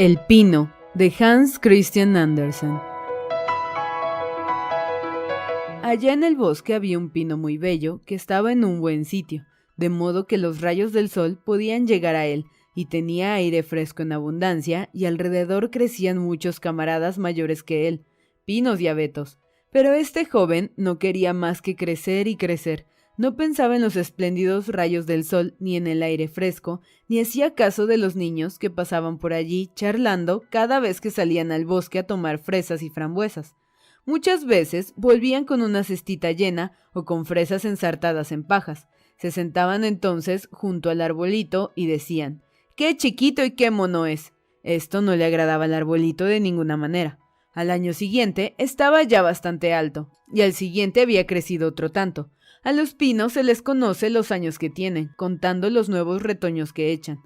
El pino, de Hans Christian Andersen. Allá en el bosque había un pino muy bello que estaba en un buen sitio, de modo que los rayos del sol podían llegar a él, y tenía aire fresco en abundancia, y alrededor crecían muchos camaradas mayores que él, pinos y abetos. Pero este joven no quería más que crecer y crecer. No pensaba en los espléndidos rayos del sol, ni en el aire fresco, ni hacía caso de los niños que pasaban por allí charlando cada vez que salían al bosque a tomar fresas y frambuesas. Muchas veces volvían con una cestita llena o con fresas ensartadas en pajas. Se sentaban entonces junto al arbolito y decían: «¡Qué chiquito y qué mono es!». Esto no le agradaba al arbolito de ninguna manera. Al año siguiente estaba ya bastante alto, y al siguiente había crecido otro tanto. A los pinos se les conoce los años que tienen, contando los nuevos retoños que echan.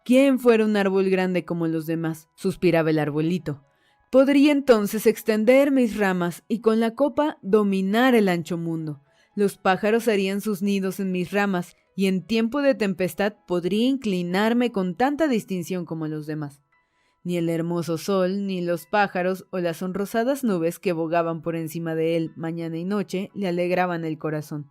«¿Quién fuera un árbol grande como los demás?», suspiraba el arbolito. «Podría entonces extender mis ramas y con la copa dominar el ancho mundo. Los pájaros harían sus nidos en mis ramas y en tiempo de tempestad podría inclinarme con tanta distinción como los demás». Ni el hermoso sol, ni los pájaros o las sonrosadas nubes que bogaban por encima de él mañana y noche le alegraban el corazón.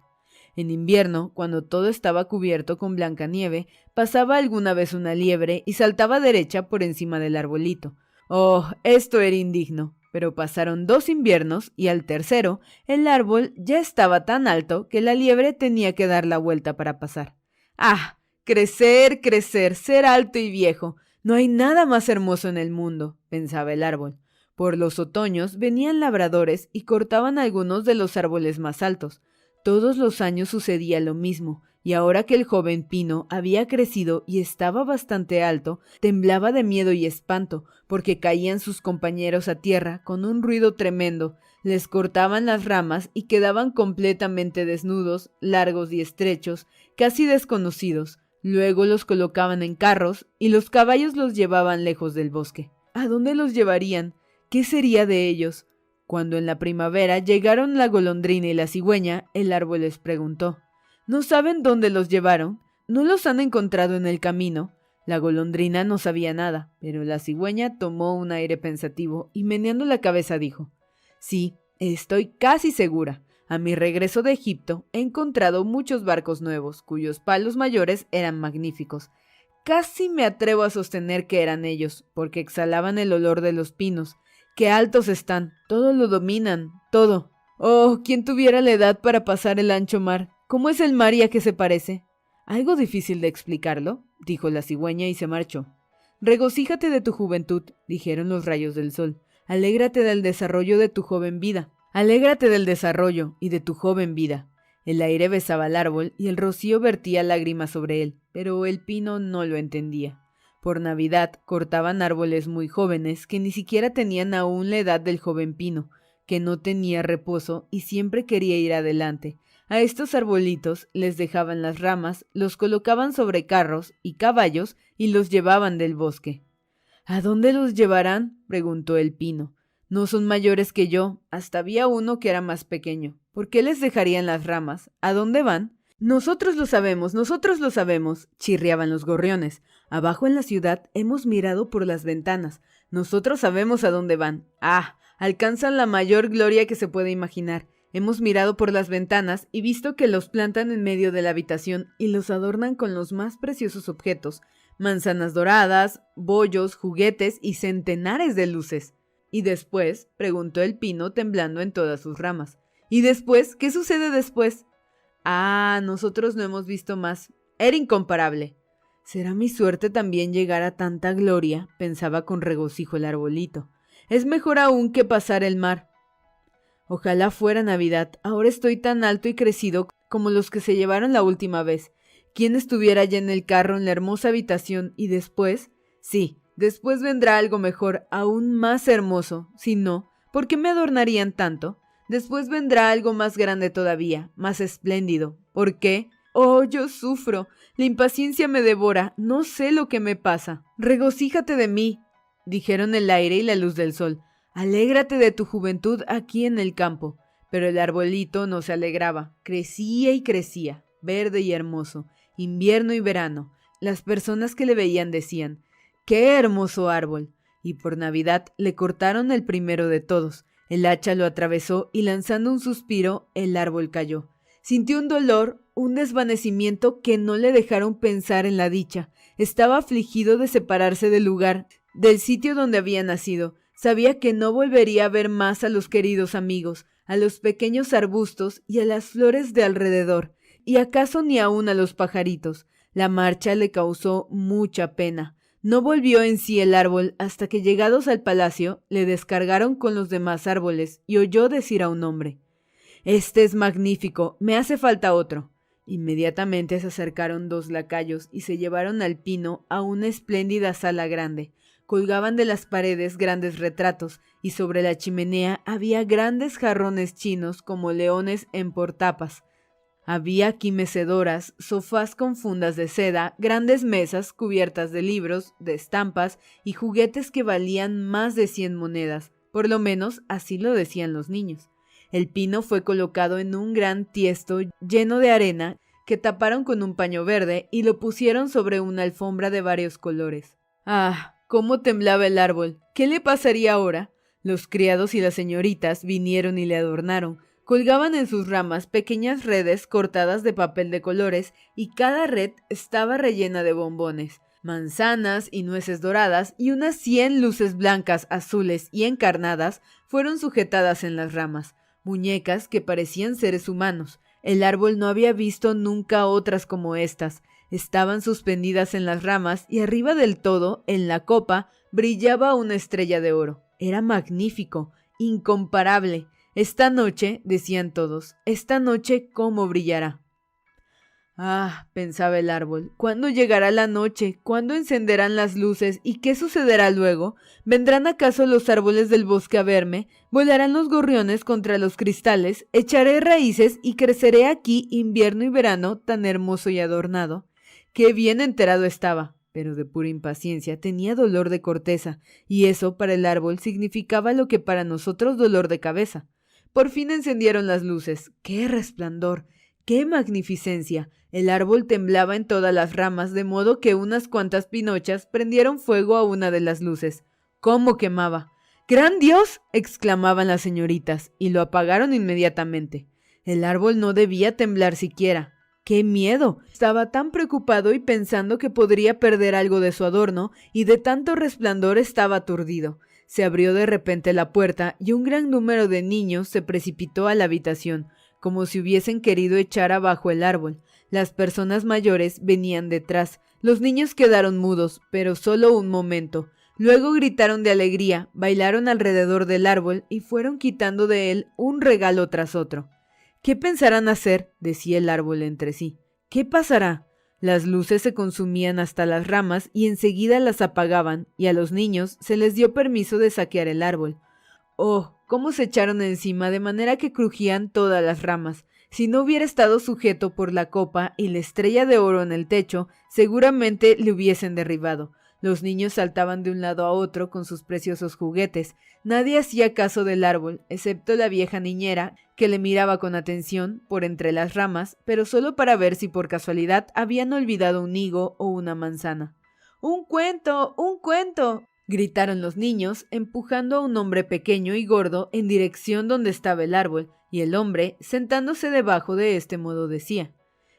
En invierno, cuando todo estaba cubierto con blanca nieve, pasaba alguna vez una liebre y saltaba derecha por encima del arbolito. Oh, esto era indigno. Pero pasaron 2 inviernos y al tercero, el árbol ya estaba tan alto que la liebre tenía que dar la vuelta para pasar. ¡Ah! Crecer, crecer, ser alto y viejo. No hay nada más hermoso en el mundo, pensaba el árbol. Por los otoños venían labradores y cortaban algunos de los árboles más altos. Todos los años sucedía lo mismo, y ahora que el joven pino había crecido y estaba bastante alto, temblaba de miedo y espanto, porque caían sus compañeros a tierra con un ruido tremendo, les cortaban las ramas y quedaban completamente desnudos, largos y estrechos, casi desconocidos. Luego los colocaban en carros y los caballos los llevaban lejos del bosque. ¿A dónde los llevarían? ¿Qué sería de ellos? Cuando en la primavera llegaron la golondrina y la cigüeña, el árbol les preguntó: «¿No saben dónde los llevaron? ¿No los han encontrado en el camino?». La golondrina no sabía nada, pero la cigüeña tomó un aire pensativo y meneando la cabeza dijo: «Sí, estoy casi segura. A mi regreso de Egipto he encontrado muchos barcos nuevos, cuyos palos mayores eran magníficos. Casi me atrevo a sostener que eran ellos, porque exhalaban el olor de los pinos. ¡Qué altos están! Todo lo dominan, todo. Oh, ¿quién tuviera la edad para pasar el ancho mar? ¿Cómo es el mar y a qué se parece?». «Algo difícil de explicarlo», dijo la cigüeña y se marchó. «Regocíjate de tu juventud», dijeron los rayos del sol. «Alégrate del desarrollo de tu joven vida. Alégrate del desarrollo y de tu joven vida». El aire besaba al árbol y el rocío vertía lágrimas sobre él, pero el pino no lo entendía. Por Navidad cortaban árboles muy jóvenes que ni siquiera tenían aún la edad del joven pino, que no tenía reposo y siempre quería ir adelante. A estos arbolitos les dejaban las ramas, los colocaban sobre carros y caballos y los llevaban del bosque. «¿A dónde los llevarán?», preguntó el pino. «No son mayores que yo, hasta había uno que era más pequeño. ¿Por qué les dejarían las ramas? ¿A dónde van?». nosotros lo sabemos», chirriaban los gorriones. «Abajo en la ciudad hemos mirado por las ventanas. Nosotros sabemos a dónde van. ¡Ah! Alcanzan la mayor gloria que se puede imaginar. Hemos mirado por las ventanas y visto que los plantan en medio de la habitación y los adornan con los más preciosos objetos: manzanas doradas, bollos, juguetes y centenares de luces». «¿Y después?», preguntó el pino temblando en todas sus ramas. «¿Y después? ¿Qué sucede después?». «Ah, nosotros no hemos visto más. Era incomparable». «¿Será mi suerte también llegar a tanta gloria?», pensaba con regocijo el arbolito. «Es mejor aún que pasar el mar. Ojalá fuera Navidad. Ahora estoy tan alto y crecido como los que se llevaron la última vez. ¿Quién estuviera ya en el carro en la hermosa habitación? Y después, sí, después vendrá algo mejor, aún más hermoso. Si no, ¿por qué me adornarían tanto? Después vendrá algo más grande todavía, más espléndido. ¿Por qué? Oh, yo sufro. La impaciencia me devora. No sé lo que me pasa». «Regocíjate de mí», dijeron el aire y la luz del sol. «Alégrate de tu juventud aquí en el campo». Pero el arbolito no se alegraba. Crecía y crecía, verde y hermoso, invierno y verano. Las personas que le veían decían: «¡Qué hermoso árbol!». y por Navidad le cortaron el primero de todos. El hacha lo atravesó y lanzando un suspiro, el árbol cayó. Sintió un dolor, un desvanecimiento que no le dejaron pensar en la dicha. Estaba afligido de separarse del lugar, del sitio donde había nacido. Sabía que no volvería a ver más a los queridos amigos, a los pequeños arbustos y a las flores de alrededor, y acaso ni aún a los pajaritos. La marcha le causó mucha pena. No volvió en sí el árbol hasta que llegados al palacio le descargaron con los demás árboles y oyó decir a un hombre: «Este es magnífico, me hace falta otro». Inmediatamente se acercaron 2 lacayos y se llevaron al pino a una espléndida sala grande. Colgaban de las paredes grandes retratos y sobre la chimenea había grandes jarrones chinos como leones en portapas. Había aquí mecedoras, sofás con fundas de seda, grandes mesas cubiertas de libros, de estampas y juguetes que valían más de 100 monedas, por lo menos así lo decían los niños. El pino fue colocado en un gran tiesto lleno de arena que taparon con un paño verde y lo pusieron sobre una alfombra de varios colores. ¡Ah! ¡Cómo temblaba el árbol! ¿Qué le pasaría ahora? Los criados y las señoritas vinieron y le adornaron. Colgaban en sus ramas pequeñas redes cortadas de papel de colores y cada red estaba rellena de bombones, manzanas y nueces doradas y unas 100 luces blancas, azules y encarnadas fueron sujetadas en las ramas, muñecas que parecían seres humanos. El árbol no había visto nunca otras como estas. Estaban suspendidas en las ramas y arriba del todo, en la copa, brillaba una estrella de oro. Era magnífico, incomparable. Esta noche, decían todos, esta noche cómo brillará. Ah, pensaba el árbol, ¿cuándo llegará la noche? ¿Cuándo encenderán las luces? ¿Y qué sucederá luego? ¿Vendrán acaso los árboles del bosque a verme? ¿Volarán los gorriones contra los cristales? ¿Echaré raíces y creceré aquí invierno y verano tan hermoso y adornado? Qué bien enterado estaba, pero de pura impaciencia tenía dolor de corteza, y eso para el árbol significaba lo que para nosotros dolor de cabeza. Por fin encendieron las luces. ¡Qué resplandor! ¡Qué magnificencia! El árbol temblaba en todas las ramas, de modo que unas cuantas pinochas prendieron fuego a una de las luces. ¡Cómo quemaba! ¡Gran Dios!, exclamaban las señoritas, y lo apagaron inmediatamente. El árbol no debía temblar siquiera. ¡Qué miedo! Estaba tan preocupado y pensando que podría perder algo de su adorno, y de tanto resplandor estaba aturdido. Se abrió de repente la puerta y un gran número de niños se precipitó a la habitación, como si hubiesen querido echar abajo el árbol. Las personas mayores venían detrás. Los niños quedaron mudos, pero solo un momento. Luego gritaron de alegría, bailaron alrededor del árbol y fueron quitando de él un regalo tras otro. «¿Qué pensarán hacer?», decía el árbol entre sí. «¿Qué pasará?». Las luces se consumían hasta las ramas y enseguida las apagaban, y a los niños se les dio permiso de saquear el árbol. ¡Oh! Cómo se echaron encima, de manera que crujían todas las ramas. Si no hubiera estado sujeto por la copa y la estrella de oro en el techo, seguramente le hubiesen derribado. Los niños saltaban de un lado a otro con sus preciosos juguetes. Nadie hacía caso del árbol, excepto la vieja niñera, que le miraba con atención por entre las ramas, pero solo para ver si por casualidad habían olvidado un higo o una manzana. ¡Un cuento! ¡Un cuento!, gritaron los niños, empujando a un hombre pequeño y gordo en dirección donde estaba el árbol, y el hombre, sentándose debajo de este modo, decía: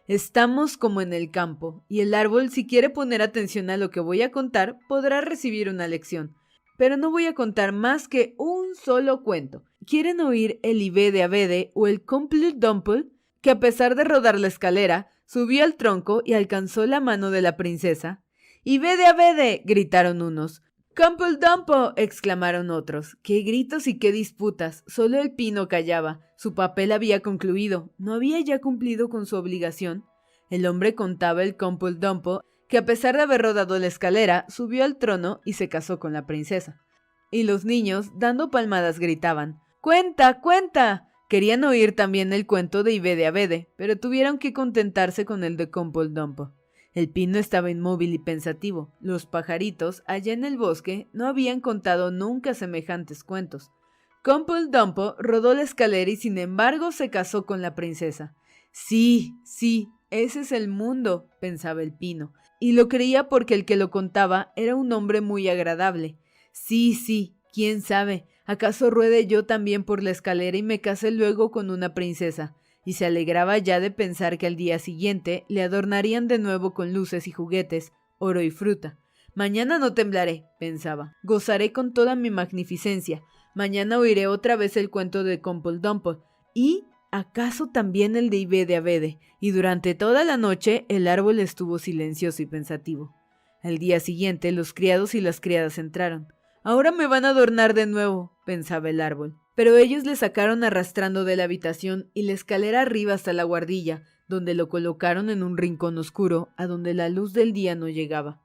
«Estamos como en el campo, y el árbol, si quiere poner atención a lo que voy a contar, podrá recibir una lección. Pero no voy a contar más que un solo cuento. ¿Quieren oír el Ivede Avede o el Cumple Dumple, que a pesar de rodar la escalera, subió al tronco y alcanzó la mano de la princesa?» «¡Ivede Avede!», gritaron unos. «¡Cumple Dumple!», exclamaron otros. ¡Qué gritos y qué disputas! Solo el pino callaba. Su papel había concluido. ¿No había ya cumplido con su obligación? El hombre contaba el Cumple Dumple, que a pesar de haber rodado la escalera, subió al trono y se casó con la princesa. Y los niños, dando palmadas, gritaban: «¡Cuenta, cuenta!». Querían oír también el cuento de Ivede Avede, pero tuvieron que contentarse con el de Cumple Dumple. El pino estaba inmóvil y pensativo. Los pajaritos, allá en el bosque, no habían contado nunca semejantes cuentos. Cumple Dumple rodó la escalera y sin embargo se casó con la princesa. «Sí, sí, ese es el mundo», pensaba el pino, y lo creía porque el que lo contaba era un hombre muy agradable. Sí, quién sabe, acaso ruede yo también por la escalera y me case luego con una princesa. Y se alegraba ya de pensar que al día siguiente le adornarían de nuevo con luces y juguetes, oro y fruta. Mañana no temblaré, pensaba, gozaré con toda mi magnificencia. Mañana oiré otra vez el cuento de Dumple y acaso también el de Ibede Abede, y durante toda la noche el árbol estuvo silencioso y pensativo. Al día siguiente los criados y las criadas entraron. Ahora me van a adornar de nuevo, pensaba el árbol. Pero ellos le sacaron arrastrando de la habitación y la escalera arriba hasta la guardilla, donde lo colocaron en un rincón oscuro, a donde la luz del día no llegaba.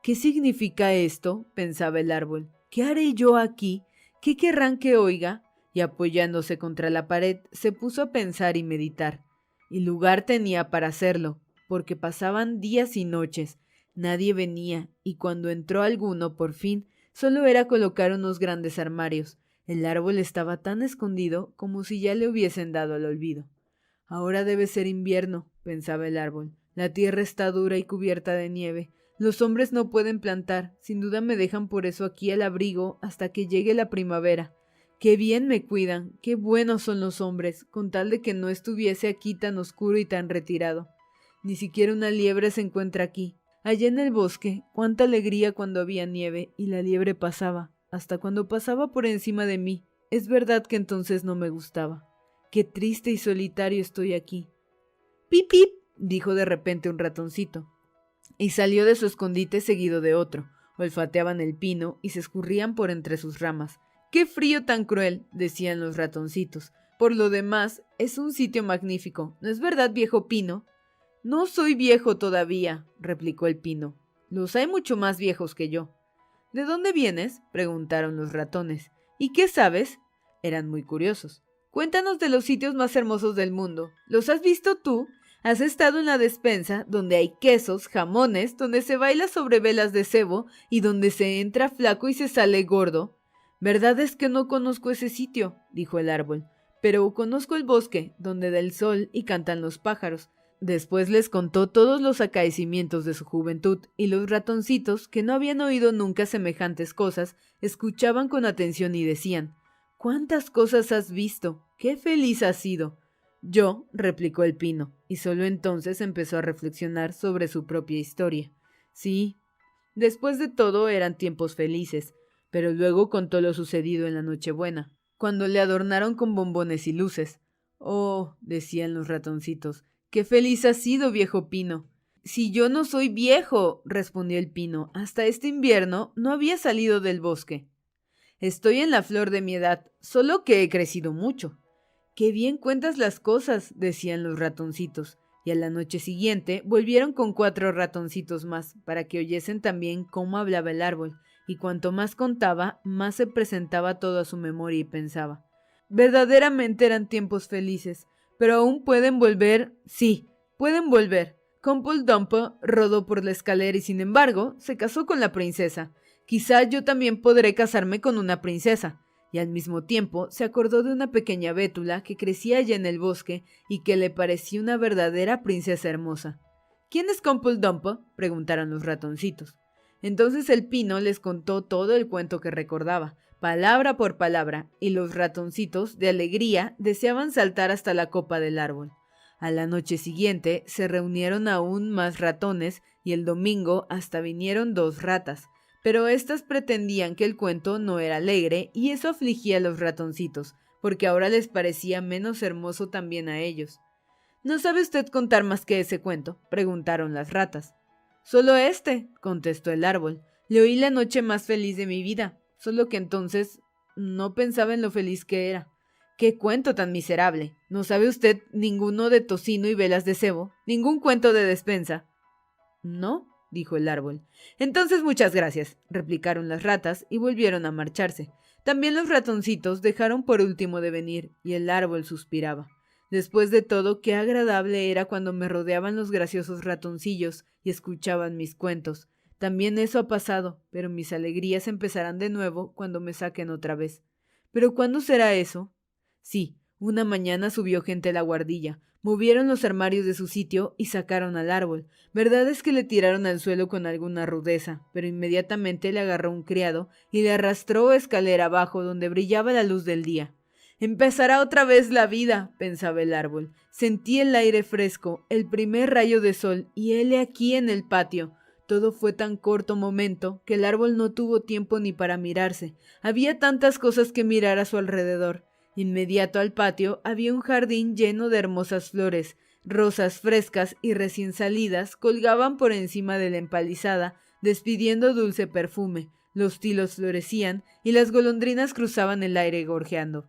¿Qué significa esto?, pensaba el árbol. ¿Qué haré yo aquí? ¿Qué querrán que oiga? Y apoyándose contra la pared, se puso a pensar y meditar. Y lugar tenía para hacerlo, porque pasaban días y noches. Nadie venía, y cuando entró alguno, por fin, solo era colocar unos grandes armarios. El árbol estaba tan escondido como si ya le hubiesen dado al olvido. Ahora debe ser invierno, pensaba el árbol. La tierra está dura y cubierta de nieve. Los hombres no pueden plantar, sin duda me dejan por eso aquí al abrigo hasta que llegue la primavera. Qué bien me cuidan, qué buenos son los hombres, con tal de que no estuviese aquí tan oscuro y tan retirado. Ni siquiera una liebre se encuentra aquí. Allá en el bosque, cuánta alegría cuando había nieve y la liebre pasaba, hasta cuando pasaba por encima de mí. Es verdad que entonces no me gustaba. Qué triste y solitario estoy aquí. ¡Pip, pip!, dijo de repente un ratoncito, y salió de su escondite seguido de otro. Olfateaban el pino y se escurrían por entre sus ramas. ¡Qué frío tan cruel!, decían los ratoncitos. Por lo demás, es un sitio magnífico. ¿No es verdad, viejo pino? No soy viejo todavía, replicó el pino. Los hay mucho más viejos que yo. ¿De dónde vienes?, preguntaron los ratones. ¿Y qué sabes? Eran muy curiosos. Cuéntanos de los sitios más hermosos del mundo. ¿Los has visto tú? ¿Has estado en la despensa, donde hay quesos, jamones, donde se baila sobre velas de cebo y donde se entra flaco y se sale gordo? Verdad es que no conozco ese sitio, dijo el árbol, pero conozco el bosque, donde da el sol y cantan los pájaros. Después les contó todos los acaecimientos de su juventud, y los ratoncitos, que no habían oído nunca semejantes cosas, escuchaban con atención y decían: «¿Cuántas cosas has visto? ¡Qué feliz has sido!». «Yo», replicó el pino, y solo entonces empezó a reflexionar sobre su propia historia. Sí, después de todo eran tiempos felices, pero luego contó lo sucedido en la Nochebuena, cuando le adornaron con bombones y luces. «Oh», decían los ratoncitos, «qué feliz has sido, viejo pino». «Si yo no soy viejo», respondió el pino, «hasta este invierno no había salido del bosque». «Estoy en la flor de mi edad, solo que he crecido mucho». «Qué bien cuentas las cosas», decían los ratoncitos, y a la noche siguiente volvieron con 4 ratoncitos más, para que oyesen también cómo hablaba el árbol, y cuanto más contaba, más se presentaba todo a su memoria y pensaba: «Verdaderamente eran tiempos felices, pero aún pueden volver, sí, pueden volver». Dumple rodó por la escalera y sin embargo se casó con la princesa. Quizá yo también podré casarme con una princesa. Y al mismo tiempo se acordó de una pequeña bétula que crecía allá en el bosque y que le parecía una verdadera princesa hermosa. «¿Quién es Dumple?», preguntaron los ratoncitos. Entonces el pino les contó todo el cuento que recordaba, palabra por palabra, y los ratoncitos, de alegría, deseaban saltar hasta la copa del árbol. A la noche siguiente se reunieron aún más ratones y el domingo hasta vinieron 2 ratas, pero éstas pretendían que el cuento no era alegre y eso afligía a los ratoncitos, porque ahora les parecía menos hermoso también a ellos. «¿No sabe usted contar más que ese cuento?», preguntaron las ratas. «Solo este», contestó el árbol. «Le oí la noche más feliz de mi vida, solo que entonces no pensaba en lo feliz que era». «¡Qué cuento tan miserable! ¿No sabe usted ninguno de tocino y velas de cebo? ¿Ningún cuento de despensa?» «No», dijo el árbol. «Entonces muchas gracias», replicaron las ratas y volvieron a marcharse. También los ratoncitos dejaron por último de venir y el árbol suspiraba. Después de todo, qué agradable era cuando me rodeaban los graciosos ratoncillos y escuchaban mis cuentos. También eso ha pasado, pero mis alegrías empezarán de nuevo cuando me saquen otra vez. ¿Pero cuándo será eso? Sí, Una mañana subió gente a la guardilla. Movieron los armarios de su sitio y sacaron al árbol. Verdad es que le tiraron al suelo con alguna rudeza, pero inmediatamente le agarró un criado y le arrastró escalera abajo donde brillaba la luz del día. «Empezará otra vez la vida», pensaba el árbol. Sentí el aire fresco, el primer rayo de sol, y hele aquí en el patio. Todo fue tan corto momento que el árbol no tuvo tiempo ni para mirarse. Había tantas cosas que mirar a su alrededor. Inmediato al patio había un jardín lleno de hermosas flores. Rosas frescas y recién salidas colgaban por encima de la empalizada, despidiendo dulce perfume. Los tilos florecían y las golondrinas cruzaban el aire gorjeando.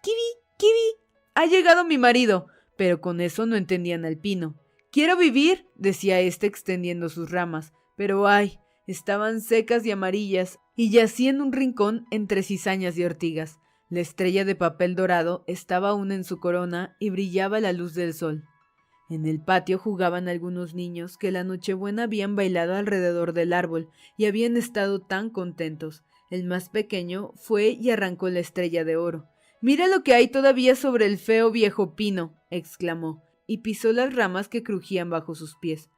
«¡Kiwi! ¡Kiwi! ¡Ha llegado mi marido!» Pero con eso no entendían al pino. «¡Quiero vivir!», decía éste extendiendo sus ramas. Pero ¡ay! Estaban secas y amarillas, y yacía en un rincón entre cizañas y ortigas. La estrella de papel dorado estaba aún en su corona y brillaba a la luz del sol. En el patio jugaban algunos niños que la Nochebuena habían bailado alrededor del árbol y habían estado tan contentos. El más pequeño fue y arrancó la estrella de oro. «¡Mira lo que hay todavía sobre el feo viejo pino!», exclamó, y pisó las ramas que crujían bajo sus pies.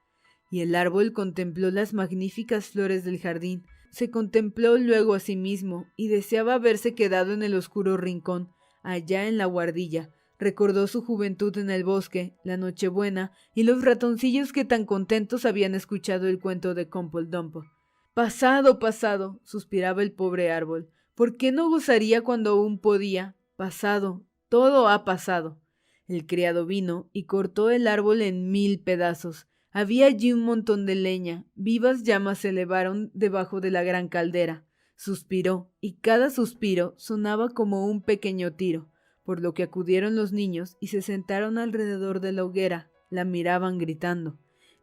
Y el árbol contempló las magníficas flores del jardín. Se contempló luego a sí mismo y deseaba haberse quedado en el oscuro rincón, allá en la guardilla. Recordó su juventud en el bosque, la Nochebuena y los ratoncillos que tan contentos habían escuchado el cuento de Cumple-Dumple. «Pasado, pasado», suspiraba el pobre árbol. «¿Por qué no gozaría cuando aún podía? Pasado, todo ha pasado». El criado vino y cortó el árbol en 1000 pedazos. Había allí un montón de leña. Vivas llamas se elevaron debajo de la gran caldera. Suspiró, y cada suspiro sonaba como un pequeño tiro, por lo que acudieron los niños y se sentaron alrededor de la hoguera. La miraban gritando.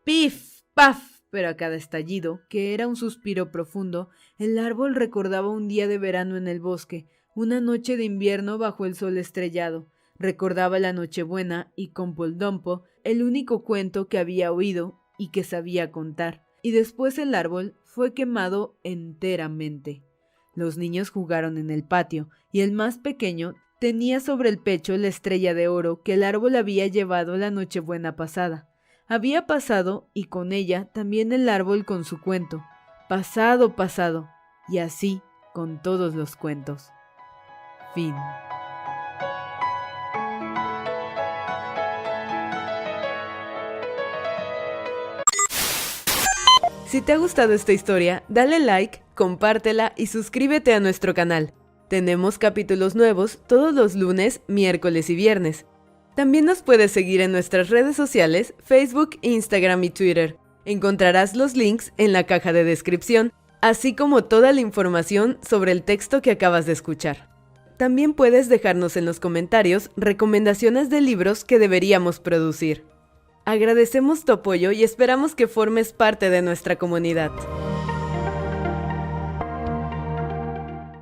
«¡Pif! ¡Paf!». Pero a cada estallido, que era un suspiro profundo, el árbol recordaba un día de verano en el bosque, una noche de invierno bajo el sol estrellado. Recordaba la Nochebuena y Cumple-Dumple, el único cuento que había oído y que sabía contar. Y después el árbol fue quemado enteramente. Los niños jugaron en el patio, y el más pequeño tenía sobre el pecho la estrella de oro que el árbol había llevado la Nochebuena pasada. Había pasado, y con ella también el árbol con su cuento. Pasado, pasado, y así con todos los cuentos. Fin. Si te ha gustado esta historia, dale like, compártela y suscríbete a nuestro canal. Tenemos capítulos nuevos todos los lunes, miércoles y viernes. También nos puedes seguir en nuestras redes sociales, Facebook, Instagram y Twitter. Encontrarás los links en la caja de descripción, así como toda la información sobre el texto que acabas de escuchar. También puedes dejarnos en los comentarios recomendaciones de libros que deberíamos producir. Agradecemos tu apoyo y esperamos que formes parte de nuestra comunidad.